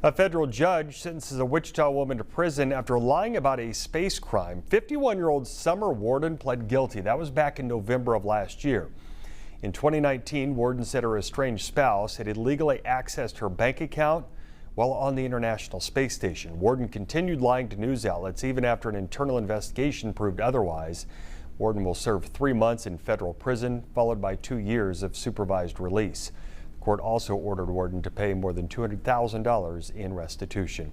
A federal judge sentences a Wichita woman to prison after lying about a space crime. 51-year-old Summer Warden pled guilty. That was back in November of last year. In 2019, Warden said her estranged spouse had illegally accessed her bank account while on the International Space Station. Warden continued lying to news outlets even after an internal investigation proved otherwise. Warden will serve 3 months in federal prison, followed by 2 years of supervised release. The court also ordered Warden to pay more than $200,000 in restitution.